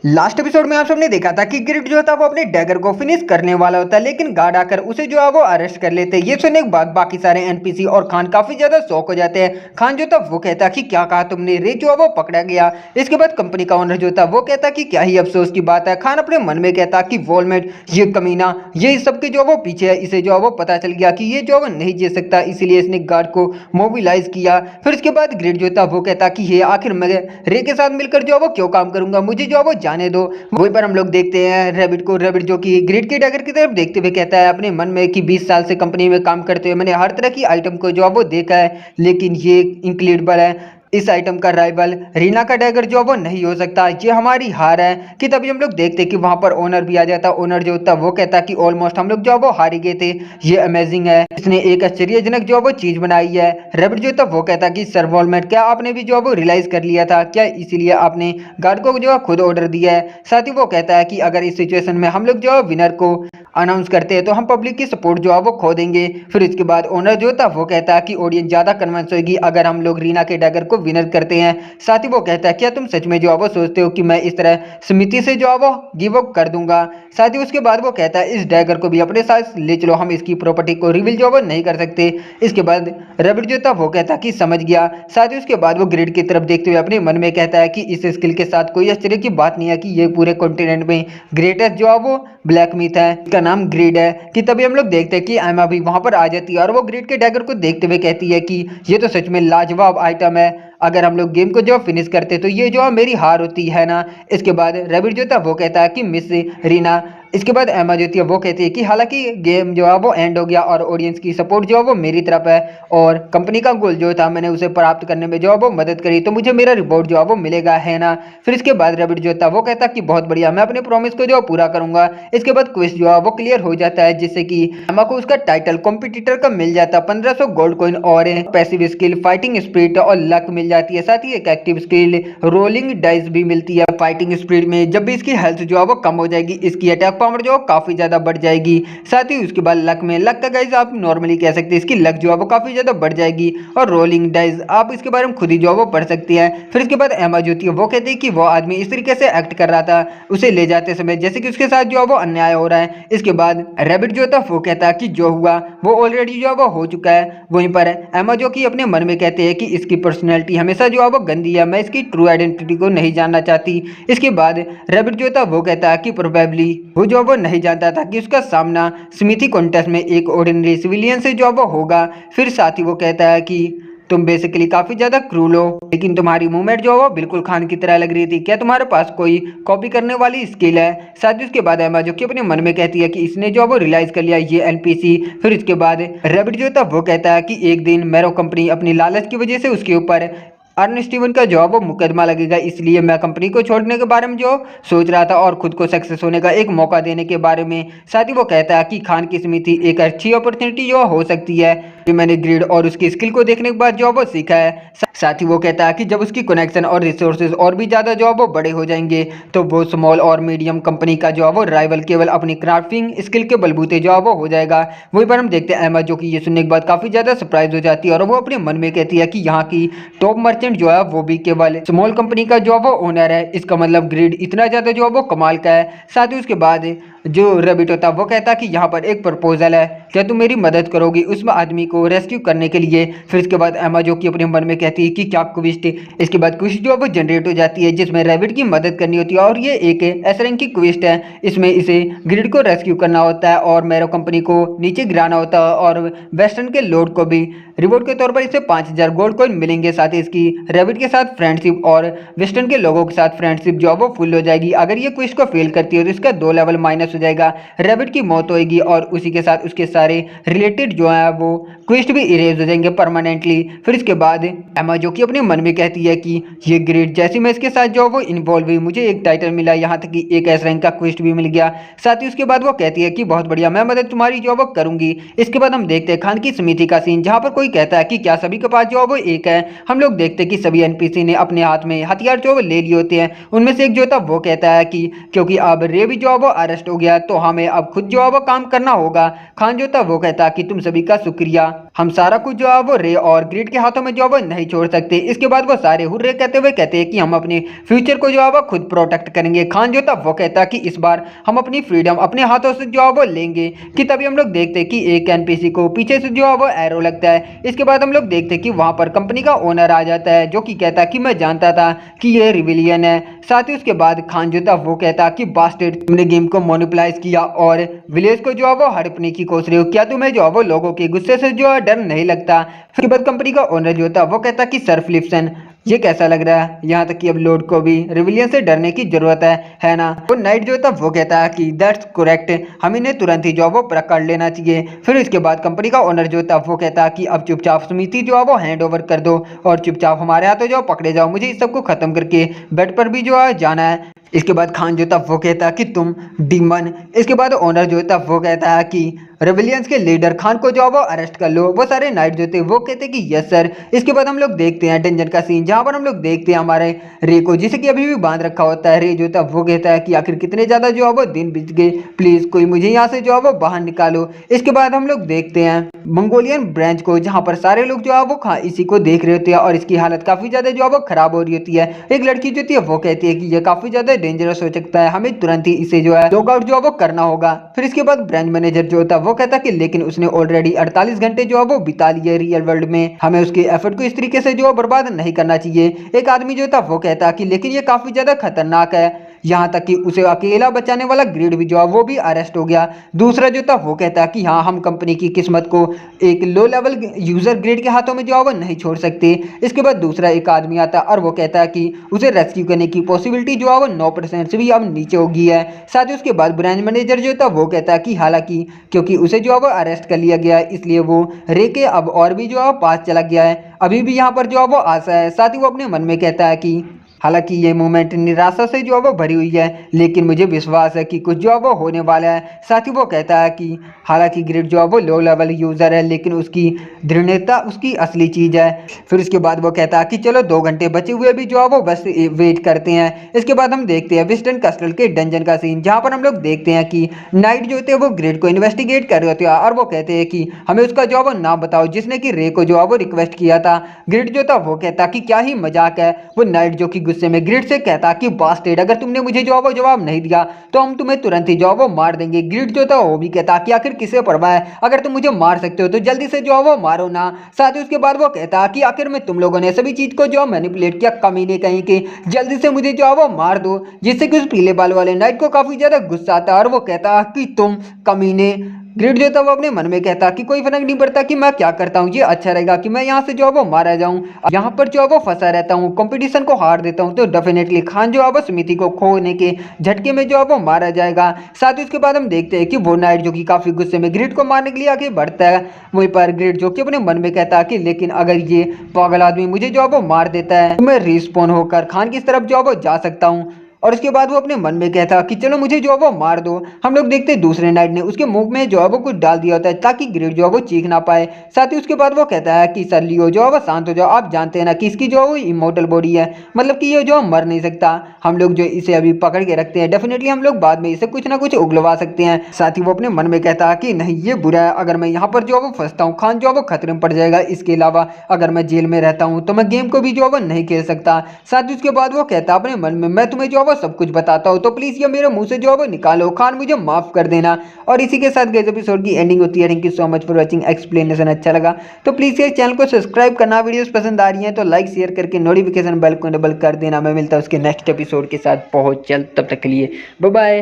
Last episode में आप सबने देखा था कि ग्रिड जो था वो अपने डैगर को फिनिश करने वाला होता है, लेकिन गार्ड आकर उसे जो है वो अरेस्ट कर लेते हैं। ये सुनने के बाद बाकी सारे एनपीसी और खान काफी ज्यादा शॉक हो जाते हैं। खान जो था वो कहता कि क्या कहा तुमने, रे जो है वो पकड़ा गया। इसके बाद कंपनी का ओनर जो था वो कहता कि क्या ही अफसोस की बात है। खान अपने मन में कहता कि वॉलमेट ये कमीना ये सबके जो है वो पीछे है, इसे जो है वो पता चल गया कि ये जो है वो नहीं जीत सकता, इसीलिए इसने गार्ड को मोबिलाइज किया। फिर इसके बाद ग्रिड जो था वो कहता कि ये आखिर मैं रे के साथ मिलकर जो है वो क्यों काम करूंगा, मुझे जो है वो जाने दो। वहीं पर हम लोग देखते हैं रैबिट को, रैबिट जो कि ग्रिड के डैगर की तरफ देखते हुए कहता है अपने मन में कि 20 साल से कंपनी में काम करते हुए मैंने हर तरह की आइटम को जो है वो देखा है, लेकिन ये इनक्रेडिबल है। इस आइटम का राइवल रीना का डैगर जो है वो नहीं हो सकता, ये हमारी हार है। कि तभी हम लोग देखते कि वहां पर ओनर भी आ जाता। ओनर जो होता वो कहता कि ऑलमोस्ट हम लोग जो है वो हार ही गए थे, ये अमेजिंग है, इसने एक आश्चर्यजनक जो है वो चीज बनाई है। रैबिट जो था वो कहता कि सर वॉलमेट क्या आपने भी जो है वो रियलाइज कर लिया था क्या, इसीलिए आपने गार्ड को जो है खुद ऑर्डर दिया है। साथ ही वो कहता है कि अगर इस सिचुएशन में हम लोग जो है विनर को अनाउंस करते हैं तो हम पब्लिक की सपोर्ट जो है वो खो देंगे। फिर इसके बाद ओनर जो था वो कहता है कि ऑडियंस ज्यादा कन्विंस होगी अगर हम लोग रीना के डैगर को विनर करते हैं। साथ ही वो कहता है क्या तुम सच में जो है वो सोचते हो कि मैं इस तरह स्मिति से जो है वो गिव अप कर दूंगा। साथ ही उसके बाद वो कहता है इस डैगर को भी अपने साथ ले चलो, हम इसकी प्रॉपर्टी को रिवील जो है वो नहीं कर सकते। इसके बाद रैबिट जो था वो कहता कि समझ गया। साथ ही उसके बाद वो ग्रिड की तरफ देखते हुए अपने मन में कहता है कि इस स्किल के साथ कोई आश्चर्य की बात नहीं है कि ये पूरे कॉन्टिनेंट में ग्रेटेस्ट जो है वो ब्लैक मीथ है, इसका नाम ग्रिड है। कि तभी हम लोग देखते हैं कि एमा भी वहां पर आ जाती है और वो ग्रिड के डैगर को देखते हुए कहती है कि ये तो सच में लाजवाब आइटम है, अगर हम लोग गेम को जो फिनिश करते तो ये जो मेरी हार होती है ना। इसके बाद रैबिट जो था वो कहता है कि मिस रीना। इसके बाद एमा जो थी वो कहती है कि हालांकि गेम जो है वो एंड हो गया और ऑडियंस की सपोर्ट जो है वो मेरी तरफ है और कंपनी का गोल जो था मैंने उसे प्राप्त करने में जो है वो मदद करी, तो मुझे मेरा रिवॉर्ड जो है वो मिलेगा, है ना। फिर इसके बाद रैबिट जो था वो कहता कि बहुत बढ़िया, मैं अपने प्रॉमिस को जो पूरा करूंगा। इसके बाद क्विज जो है वो क्लियर हो जाता है, जिससे कि एमा को उसका टाइटल कॉम्पिटिटर का मिल जाता है। 1500 गोल्ड कॉइन और पैसिव स्किल फाइटिंग स्पिरिट और लक मिल जाती है। साथ ही एक एक्टिव स्किल रोलिंग डाइस भी मिलती है। फाइटिंग स्पिरिट में जब भी इसकी हेल्थ जो है वो कम हो जाएगी, इसकी अटैक पावर जो काफी ज्यादा बढ़ जाएगी। साथ ही उसके बाद लक में, लक का गाइस आप नॉर्मली कह सकते हैं इसकी लक जो है वो काफी ज्यादा बढ़ जाएगी। और रोलिंग डाइस आप इसके बारे में खुद ही जो है वो पढ़ सकती है। फिर इसके बाद एमा जो थी वो कहती है कि वो आदमी इस तरीके से एक्ट कर रहा था उसे ले जाते समय जैसे कि उसके साथ जो है वो अन्याय हो रहा है। इसके बाद रैबिट जो था वो कहता है कि जो हुआ वो ऑलरेडी जो है वो हो चुका है। वहीं पर एमा जो कि अपने मन में कहते हैं कि इसकी पर्सनैलिटी हमेशा जो है वो गंदी है, मैं इसकी ट्रू आइडेंटिटी को नहीं जानना चाहती। इसके बाद रैबिट जो था वो कहता है कि प्रोबेबली वो जो वो नहीं जानता था कि उसका सामना स्मिथी कॉन्टेस्ट में एक ऑर्डिनरी सिविलियन से जो वो होगा। फिर साथ ही वो कहता है कि तुम बेसिकली काफी ज्यादा क्रूल हो, लेकिन तुम्हारी मूवमेंट जो है वो बिल्कुल खान की तरह लग रही थी, क्या तुम्हारे पास कोई कॉपी करने वाली स्किल है। साथ ही उसके बाद एमा जो कि अपने मन में कहती है कि इसने जो वो रियलाइज कर लिया ये एनपीसी। फिर उसके बाद रैबिट जो था वो कहता है कि एक दिन मैरो कंपनी अपनी लालच की वजह से उसके ऊपर अर्न स्टीवन का जो वो मुकदमा लगेगा, इसलिए मैं कंपनी को छोड़ने के बारे में जो सोच रहा था और खुद को सक्सेस होने का एक मौका देने के बारे में। साथ ही वो कहता है कि खान की स्मिथी एक अच्छी अपॉर्चुनिटी जो हो सकती है, जो मैंने ग्रिड और उसकी स्किल को देखने के बाद जो वो सीखा है। साथ ही वो कहता है कि जब उसकी कनेक्शन और रिसोर्सेज और भी ज़्यादा जो वो बड़े हो जाएंगे तो वो स्मॉल और मीडियम कंपनी का जो वो राइवल केवल अपनी क्राफ्टिंग स्किल के बलबूते जो वो हो जाएगा। वहीं पर हम देखते हैं एमा जो कि ये सुनने के बाद काफ़ी ज़्यादा सरप्राइज हो जाती है और वो अपने मन में कहती है कि यहाँ की टॉप मर्चेंट जो है वो भी केवल स्मॉल कंपनी का जो वो ओनर है, इसका मतलब ग्रिड इतना ज़्यादा जो वो कमाल का है। साथ ही उसके बाद जो रैबिट होता वो कहता कि यहाँ पर एक प्रपोजल है, क्या तुम मेरी मदद करोगी उस आदमी को रेस्क्यू करने के लिए। फिर इसके बाद एमा जो कि अपने मन में कहती है कि क्या क्विस्ट। इसके बाद क्विस्ट जो है वो जनरेट हो जाती है जिसमें रैबिट की मदद करनी होती है और ये एक एस रैंक की क्विस्ट है। इसमें इसे ग्रिड को रेस्क्यू करना होता है और मैरो कंपनी को नीचे गिराना होता है और वेस्टर्न के लोड को भी रिवॉर्ड के तौर पर इसे 5000 गोल्ड कॉइन मिलेंगे। साथ ही इसकी रैबिट के साथ फ्रेंडशिप और वेस्टर्न के लोगों के साथ फ्रेंडशिप जो है वो फुल हो जाएगी। अगर ये क्विस्ट को फेल करती है तो इसका 2 लेवल माइनस हो जाएगा, रैबिट की मौत होगी और उसी के साथ उसके सारे रिलेटेड जो है वो क्विस्ट भी इरेज हो जाएंगे परमानेंटली। फिर इसके बाद एमा जो कि अपने मन में कहती है कि ये ग्रेड जैसे मैं इसके साथ जो वो इन्वॉल्व हुई मुझे एक टाइटल मिला, यहाँ तक कि एक एस रैंक का क्विस्ट भी मिल गया। साथ ही उसके बाद वो कहती है कि बहुत बढ़िया, मैं मदद तुम्हारी जो वो करूंगी। इसके बाद हम देखते हैं खान की समिति का सीन जहाँ पर कोई कहता है कि क्या सभी के पास जो वो एक है। हम लोग देखते हैं कि सभी एनपीसी ने अपने हाथ में हथियार जो वो ले लिए होते हैं। उनमें से एक जो था वो कहता है कि क्योंकि अब रे भी जो वो अरेस्ट हो गया तो हमें अब खुद जो है वो काम करना होगा। खान जो था वो कहता कि तुम सभी का शुक्रिया, हम सारा कुछ जो है वो रे और ग्रिड के हाथों में जो है वो नहीं छोड़ सकते। इसके बाद वो सारे हुर्रे कहते हुए कहते हैं कि हम अपने फ्यूचर को जो है वो खुद प्रोटेक्ट करेंगे। खान जो था वो कहता कि इस बार हम अपनी फ्रीडम अपने हाथों से जो है वो लेंगे। कि तभी हम लोग देखते हैं कि एक एनपीसी को पीछे से जो है वो एरो लगता है। इसके बाद हम लोग देखते हैं कि वहां पर कंपनी का ओनर आ जाता है जो कि कहता कि मैं जानता था कि ये रिविलियन है। साथ ही उसके बाद खान जो था वो कहता कि बास्टर्ड, तुमने गेम को मोनोपलाइज किया और विलेज को जो है वो हड़पने की कोशिश रही हो। क्या तुम्हें जो है वो लोगों के गुस्से से जो है डर नहीं लगता? फिर बाद कंपनी का ओनर जो था वो कहता कि सर फिलिप्सन, ये कैसा लग रहा है? यहाँ तक कि अब लॉर्ड को भी रिविलियन से डरने की जरूरत है ना? वो नाइट जो था वो कहता है कि दैट्स करेक्ट, हम इन्हें तुरंत ही जो है वो पकड़ लेना चाहिए। फिर इसके बाद कंपनी का ओनर जो था वो कहता है कि अब चुपचाप स्मिथी जो है वो हैंड ओवर कर दो और चुपचाप हमारे हाथों जो पकड़े जाओ, मुझे इस सबको खत्म करके बेड पर भी जो है जाना है। इसके बाद खान जो था वो कहता है कि तुम डीमन। इसके बाद ओनर जो था वो कहता है कि रेबिलियंस के लीडर खान को जो है वो अरेस्ट कर लो। वो सारे नाइट जो थे वो कहते कि यस सर। इसके बाद हम लोग देखते हैं डंजन का सीन जहां पर हम लोग देखते हैं हमारे रे को, जिसे कि अभी भी बांध रखा होता है। रे जो था वो कहता है कि आखिर कितने ज्यादा जो है वो दिन बीत गए, प्लीज कोई मुझे यहाँ से जो है वो बाहर निकालो। इसके बाद हम लोग देखते हैं मंगोलियन ब्रांच को जहाँ पर सारे लोग जो है वो इसी को देख रहे होते हैं और इसकी हालत काफी ज्यादा जो है वो खराब हो रही होती है। एक लड़की जो थी वो कहती है कि ये काफी ज्यादा डेंजरस हो सकता है, हमें तुरंत ही इसे जो है लॉग आउट जो है वो करना होगा। फिर इसके बाद ब्रांच मैनेजर जो होता है वो कहता कि लेकिन उसने ऑलरेडी 48 घंटे जो है वो बिता लिए रियल वर्ल्ड में, हमें उसके एफर्ट को इस तरीके से जो है बर्बाद नहीं करना चाहिए। एक आदमी जो था वो कहता कि लेकिन ये काफी ज्यादा खतरनाक है, यहाँ तक कि उसे अकेला बचाने वाला ग्रिड भी जो है वो भी अरेस्ट हो गया। दूसरा जो था वो कहता कि हाँ, हम कंपनी की किस्मत को एक लो लेवल यूजर ग्रिड के हाथों में जो है वो नहीं छोड़ सकते। इसके बाद दूसरा एक आदमी आता और वो कहता है कि उसे रेस्क्यू करने की पॉसिबिलिटी जो है वो 9% से भी अब नीचे हो गई है। साथ ही उसके बाद ब्रांच मैनेजर जो था वो कहता है कि हालांकि क्योंकि उसे जो है वो अरेस्ट कर लिया गया है इसलिए वो रे के अब और भी जो है पास चला गया है, अभी भी यहाँ पर जो है वो आशा है। साथ ही वो अपने मन में कहता है कि हालांकि ये मूवमेंट निराशा से जो है वो भरी हुई है, लेकिन मुझे विश्वास है कि कुछ जो है वो होने वाला है। साथ ही वो कहता है कि हालांकि ग्रिड जो है वो लो लेवल यूजर है लेकिन उसकी दृढ़ता उसकी असली चीज है। फिर उसके बाद वो कहता है कि चलो 2 घंटे बचे हुए भी जो है वो बस वेट करते हैं। इसके बाद हम देखते हैं वेस्टर्न कैस्टल के डंजन का सीन जहाँ पर हम लोग देखते हैं कि नाइट जो होते हैं वो ग्रिड को इन्वेस्टिगेट कर रहे होते हैं और वो कहते हैं कि हमें उसका जो है वो नाम बताओ जिसने कि रे को जो है वो रिक्वेस्ट किया था। ग्रिड जो था वो कहता कि क्या ही मजाक है। वो नाइट जो कि गुस्से में ग्रिड से कहता कि बास्टेड, अगर तुमने मुझे जो है वो जवाब नहीं दिया तो हम तुम्हें तुरंत ही जो है वो मार देंगे। ग्रिड जो था वो भी कहता कि आखिर किसे परवाह है, अगर तुम मुझे मार सकते हो तो जल्दी से जो है वो मारो ना। साथ ही उसके बाद वो कहता कि आखिर में तुम लोगों ने सभी चीज को जो मैनिपुलेट किया, कमीने कहीं के, जल्दी से मुझे जो है वो मार दो। जिससे कि उस पीले बाल वाले नाइट को काफी ज्यादा गुस्सा आता है और वो कहता कि तुम कमीने। ग्रिड जो था वो अपने मन में कहता कि कोई फर्क नहीं पड़ता कि मैं क्या करता हूँ, ये अच्छा रहेगा कि मैं यहाँ से जो है वो मारा जाऊँ, यहाँ पर जो है वो फंसा रहता हूँ, कंपटीशन को हार देता हूँ तो डेफिनेटली खान जो है वो स्मिथी को खोने के झटके में जो है वो मारा जाएगा। साथ ही उसके बाद हम देखते हैं कि वो नाइट जो कि काफी गुस्से में ग्रिड को मारने के लिए आगे बढ़ता है। वहीं पर ग्रिड जो कि अपने मन में कहता कि लेकिन अगर ये पागल आदमी मुझे जो है वो मार देता है तो मैं रिस्पॉन होकर खान की तरफ जो है वो जा सकता हूँ। और उसके बाद वो अपने मन में कहता कि चलो मुझे जो है वो मार दो। हम लोग देखते हैं दूसरे नाइट ने उसके मुंह में जो है वो कुछ डाल दिया होता है ताकि ग्रिड जो है वो चीख ना पाए। साथ ही उसके बाद वो कहता है कि सर लियो जो है वो शांत हो जाओ, आप जानते हैं ना कि इसकी जो है वो इमोर्टल बॉडी है, मतलब कि ये जो मर नहीं सकता। हम लोग जो इसे अभी पकड़ के रखते हैं डेफिनेटली हम लोग बाद में इसे कुछ ना कुछ उगलवा सकते हैं। साथ ही वो अपने मन में कहता है कि नहीं ये बुरा है, अगर मैं यहाँ पर जो है वो फंसता हूँ खान जो है वो खतरे में पड़ जाएगा। इसके अलावा अगर मैं जेल में रहता हूँ तो मैं गेम को भी जो है वो नहीं खेल सकता। साथ ही उसके बाद वो कहता अपने मन में मैं तुम्हें जो है वो सब कुछ बताता तो प्लीज ये मेरे मुंह से जो है वो निकालो, खान मुझे माफ कर देना। और इसी के साथ गाइस एपिसोड की एंडिंग होती है। Thank you so much for watching. Explanation अच्छा लगा तो प्लीज ये चैनल को सब्सक्राइब करना, वीडियोस पसंद आ रही हैं तो लाइक शेयर करके नोटिफिकेशन बेल को इनेबल कर देना। मैं मिलता हूं उसके नेक्स्ट एपिसोड के साथ बहुत जल्द, तब तक के लिए बाय बाय।